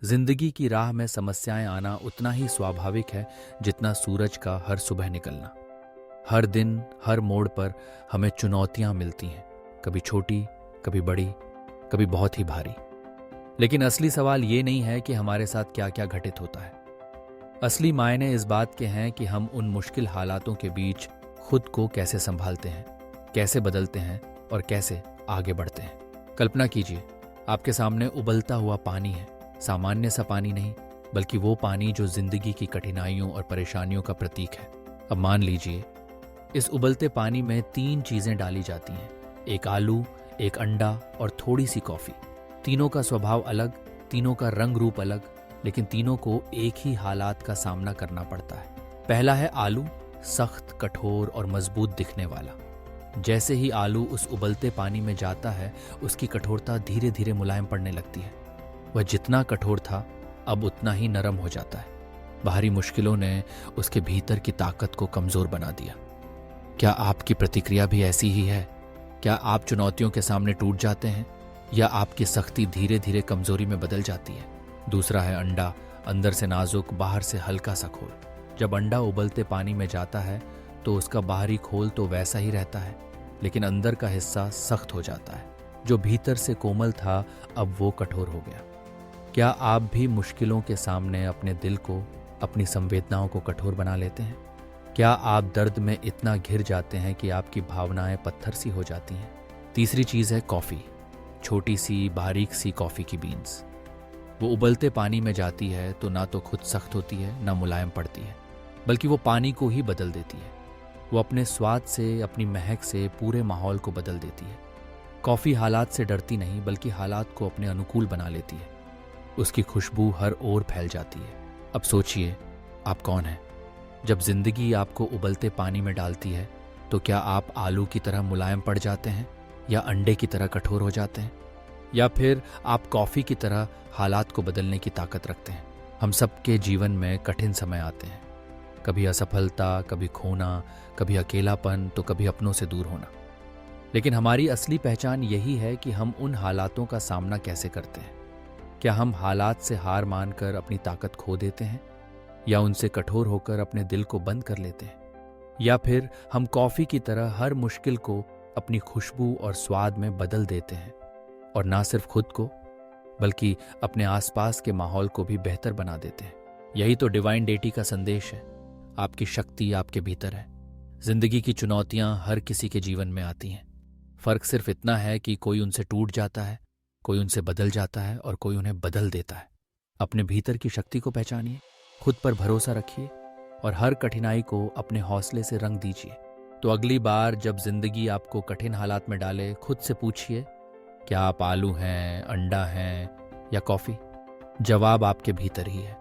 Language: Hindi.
जिंदगी की राह में समस्याएं आना उतना ही स्वाभाविक है जितना सूरज का हर सुबह निकलना। हर दिन हर मोड़ पर हमें चुनौतियां मिलती हैं, कभी छोटी, कभी बड़ी, कभी बहुत ही भारी। लेकिन असली सवाल ये नहीं है कि हमारे साथ क्या क्या घटित होता है। असली मायने इस बात के हैं कि हम उन मुश्किल हालातों के बीच खुद को कैसे संभालते हैं, कैसे बदलते हैं और कैसे आगे बढ़ते हैं। कल्पना कीजिए, आपके सामने उबलता हुआ पानी है। सामान्य सा पानी नहीं, बल्कि वो पानी जो जिंदगी की कठिनाइयों और परेशानियों का प्रतीक है। अब मान लीजिए, इस उबलते पानी में 3 चीजें डाली जाती हैं, एक आलू, एक अंडा और थोड़ी सी कॉफी। तीनों का स्वभाव अलग, तीनों का रंग रूप अलग, लेकिन तीनों को एक ही हालात का सामना करना पड़ता है। पहला है आलू, सख्त, कठोर और मजबूत दिखने वाला। जैसे ही आलू उस उबलते पानी में जाता है, उसकी कठोरता धीरे धीरे मुलायम पड़ने लगती है। वह जितना कठोर था, अब उतना ही नरम हो जाता है। बाहरी मुश्किलों ने उसके भीतर की ताकत को कमजोर बना दिया। क्या आपकी प्रतिक्रिया भी ऐसी ही है? क्या आप चुनौतियों के सामने टूट जाते हैं, या आपकी सख्ती धीरे धीरे कमजोरी में बदल जाती है? दूसरा है अंडा, अंदर से नाजुक, बाहर से हल्का सा खोल। जब अंडा उबलते पानी में जाता है तो उसका बाहरी खोल तो वैसा ही रहता है, लेकिन अंदर का हिस्सा सख्त हो जाता है। जो भीतर से कोमल था, अब वो कठोर हो गया। क्या आप भी मुश्किलों के सामने अपने दिल को, अपनी संवेदनाओं को कठोर बना लेते हैं? क्या आप दर्द में इतना घिर जाते हैं कि आपकी भावनाएं पत्थर सी हो जाती हैं? तीसरी चीज है कॉफी। छोटी सी बारीक सी कॉफी की बीन्स। वो उबलते पानी में जाती है तो ना तो खुद सख्त होती है, ना मुलायम पड़ती है, बल्कि वो पानी को ही बदल देती है। वो अपने स्वाद से, अपनी महक से पूरे माहौल को बदल देती है। कॉफी हालात से डरती नहीं, बल्कि हालात को अपने अनुकूल बना लेती है। उसकी खुशबू हर ओर फैल जाती है। अब सोचिए, आप कौन हैं? जब जिंदगी आपको उबलते पानी में डालती है, तो क्या आप आलू की तरह मुलायम पड़ जाते हैं, या अंडे की तरह कठोर हो जाते हैं, या फिर आप कॉफी की तरह हालात को बदलने की ताकत रखते हैं? हम सबके जीवन में कठिन समय आते हैं। कभी असफलता, कभी खोना, कभी अकेलापन, तो कभी अपनों से दूर होना। लेकिन हमारी असली पहचान यही है कि हम उन हालातों का सामना कैसे करते हैं। क्या हम हालात से हार मानकर अपनी ताकत खो देते हैं, या उनसे कठोर होकर अपने दिल को बंद कर लेते हैं? या फिर हम कॉफी की तरह हर मुश्किल को अपनी खुशबू और स्वाद में बदल देते हैं, और ना सिर्फ खुद को, बल्कि अपने आसपास के माहौल को भी बेहतर बना देते हैं? यही तो डिवाइन डेटी का संदेश है। आपकी शक्ति आपके भीतर है। जिंदगी की चुनौतियां हर किसी के जीवन में आती हैं। फर्क सिर्फ इतना है कि कोई उनसे टूट जाता है, कोई उनसे बदल जाता है, और कोई उन्हें बदल देता है। अपने भीतर की शक्ति को पहचानिए, खुद पर भरोसा रखिए, और हर कठिनाई को अपने हौसले से रंग दीजिए। तो अगली बार जब जिंदगी आपको कठिन हालात में डाले, खुद से पूछिए, क्या आप आलू हैं, अंडा हैं, या कॉफी? जवाब आपके भीतर ही है।